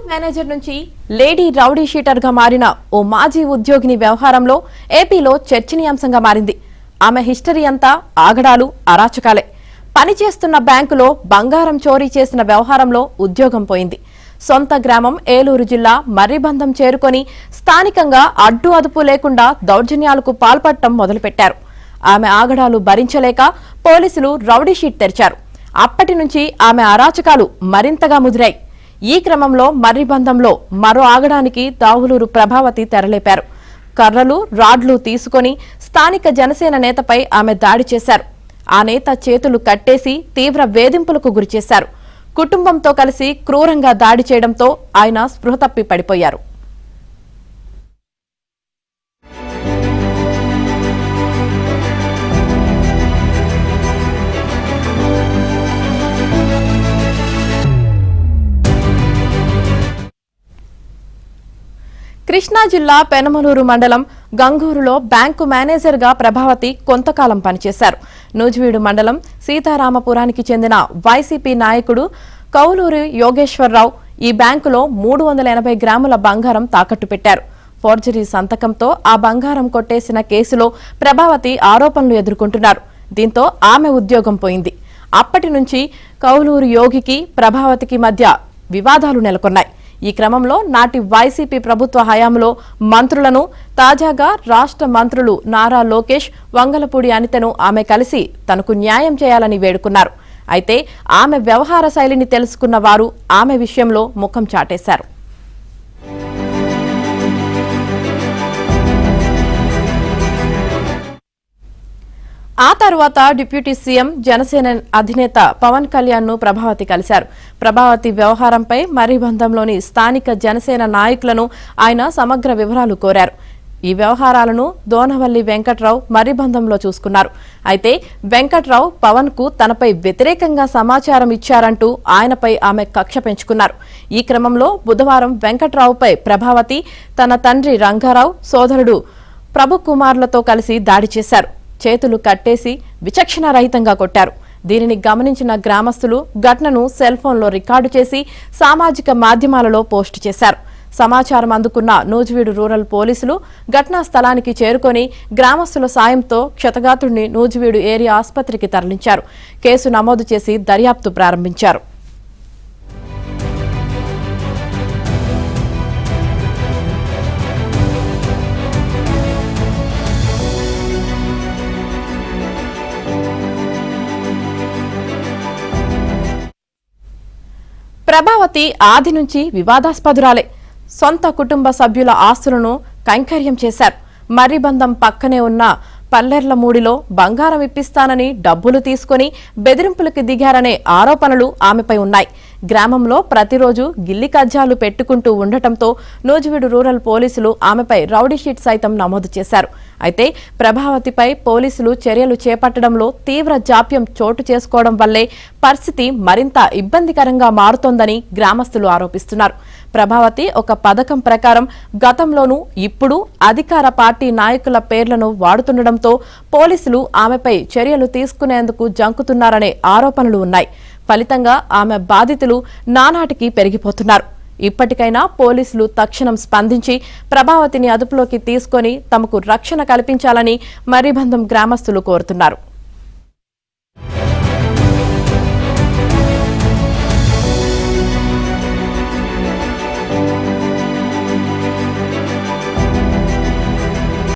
Manager నుంచి lady rowdy sheeter గా మారిన ఓ మాజీ ఉద్యోగిని వ్యవహారంలో ఏపీలో చర్చనీయాంశంగా మారింది. ఆమె హిస్టరీ అంతా ఆగడాలు, అరాచకాలే. పనిచేస్తున్న బ్యాంకులో బంగారం చోరీ చేసిన వ్యవహారంలో ఉద్యోగం పోయింది. సొంత గ్రామం ఏలూరు జిల్లా మర్రిబంధం చేరుకొని స్థానికంగా అడ్డు అదుపు లేకుండా దౌర్జన్యాలకు పాల్పడటం మొదలుపెట్టారు. ఆమె ఆగడాలు భరించలేక పోలీసులు రౌడీ షీట్ తెరిచారు. అప్పటి నుంచి ఆమె అరాచకాలు మరింతగా ముదిరాయి. ఈ క్రమంలో మర్రిబంధంలో మరో ఆగడానికి దావులూరు ప్రభావతి తెరలేపారు. కర్రలు, రాడ్లు తీసుకొని స్థానిక జనసేన నేతపై ఆమె దాడి చేశారు. ఆ నేత చేతులు కట్టేసి తీవ్ర వేధింపులకు గురిచేశారు. కుటుంబంతో కలిసి క్రూరంగా దాడి చేయడంతో ఆయన స్పృహ తప్పి పడిపోయారు. కృష్ణా జిల్లా పెనమలూరు మండలం గంగూరులో బ్యాంకు మేనేజర్ గా ప్రభావతి కొంతకాలం పనిచేశారు. నూజివీడు మండలం సీతారామపురానికి చెందిన వైసీపీ నాయకుడు కౌలూరి యోగేశ్వరరావు ఈ బ్యాంకులో 380 గ్రాముల బంగారం తాకట్టు పెట్టారు. ఫోర్జరీ సంతకంతో ఆ బంగారం కొట్టేసిన కేసులో ప్రభావతి ఆరోపణలు ఎదుర్కొంటున్నారు. దీంతో ఆమె ఉద్యోగం పోయింది. అప్పటి నుంచి కౌలూరి యోగికి ప్రభావతికి మధ్య వివాదాలు నెలకొన్నాయి. ఈ క్రమంలో నాటి వైసీపీ ప్రభుత్వ హయాంలో మంత్రులను, తాజాగా రాష్ట్ర మంత్రులు నారా లోకేష్, వంగలపూడి అనితను ఆమె కలిసి తనకు న్యాయం చేయాలని వేడుకున్నారు. అయితే ఆమె వ్యవహార శైలిని తెలుసుకున్న వారు ఆమె విషయంలో ముఖం చాటేశారు. ఆ తర్వాత డిప్యూటీ సీఎం, జనసేన అధినేత పవన్ కళ్యాణ్ ను ప్రభావతి కలిశారు. ప్రభావతి వ్యవహారంపై మర్రిబంధంలోని స్థానిక జనసేన నాయకులను ఆయన సమగ్ర వివరాలు కోరారు. ఈ వ్యవహారాలను దోనవల్లి వెంకట్రావు మర్రిబంధంలో చూసుకున్నారు. అయితే వెంకట్రావు పవన్ కు తనపై వ్యతిరేకంగా సమాచారం ఇచ్చారంటూ ఆయనపై ఆమె కక్ష పెంచుకున్నారు. ఈ క్రమంలో బుధవారం వెంకట్రావుపై ప్రభావతి తన తండ్రి రంగారావు, సోదరుడు ప్రభుకుమార్లతో కలిసి దాడి చేశారు. చేతులు కట్టేసి విచక్షణారహితంగా కొట్టారు. దీనిని గమనించిన గ్రామస్తులు ఘటనను సెల్ ఫోన్లో రికార్డు చేసి సామాజిక మాధ్యమాలలో పోస్టు చేశారు. సమాచారం అందుకున్న నూజివీడు రూరల్ పోలీసులు ఘటనా స్థలానికి చేరుకొని గ్రామస్తుల సాయంతో క్షతగాత్రుడిని నూజివీడు ఏరియా ఆసుపత్రికి తరలించారు. కేసు నమోదు చేసి దర్యాప్తు ప్రారంభించారు. ప్రభావతి ఆది నుంచి వివాదాస్పదురాలే. సొంత కుటుంబ సభ్యుల ఆస్తులను కైంకర్యం చేశారు. మర్రిబంధం పక్కనే ఉన్న పల్లెర్లమూడిలో బంగారం ఇప్పిస్తానని డబ్బులు తీసుకుని బెదిరింపులకు దిగారనే ఆరోపణలు ఆమెపై ఉన్నాయి. గ్రామంలో ప్రతిరోజు గిల్లి కజ్జాలు పెట్టుకుంటూ ఉండటంతో నూజివీడు రూరల్ పోలీసులు ఆమెపై రౌడీ షీట్ సైతం నమోదు చేశారు. అయితే ప్రభావతిపై పోలీసులు చర్యలు చేపట్టడంలో తీవ్ర జాప్యం చోటు చేసుకోవడం వల్లే పరిస్థితి మరింత ఇబ్బందికరంగా మారుతోందని గ్రామస్తులు ఆరోపిస్తున్నారు. ప్రభావతి ఒక పథకం ప్రకారం గతంలోనూ ఇప్పుడు అధికార పార్టీ నాయకుల పేర్లను వాడుతుండటంతో పోలీసులు ఆమెపై చర్యలు తీసుకునేందుకు జంకుతున్నారనే ఆరోపణలు ఉన్నాయి. ఫలితంగా ఆమె బాధితులు నానాటికి పెరిగిపోతున్నారు. ఇప్పటికైనా పోలీసులు తక్షణం స్పందించి ప్రభావతిని అదుపులోకి తీసుకొని తమకు రక్షణ కల్పించాలని మర్రిబంధం గ్రామస్తులు కోరుతున్నారు.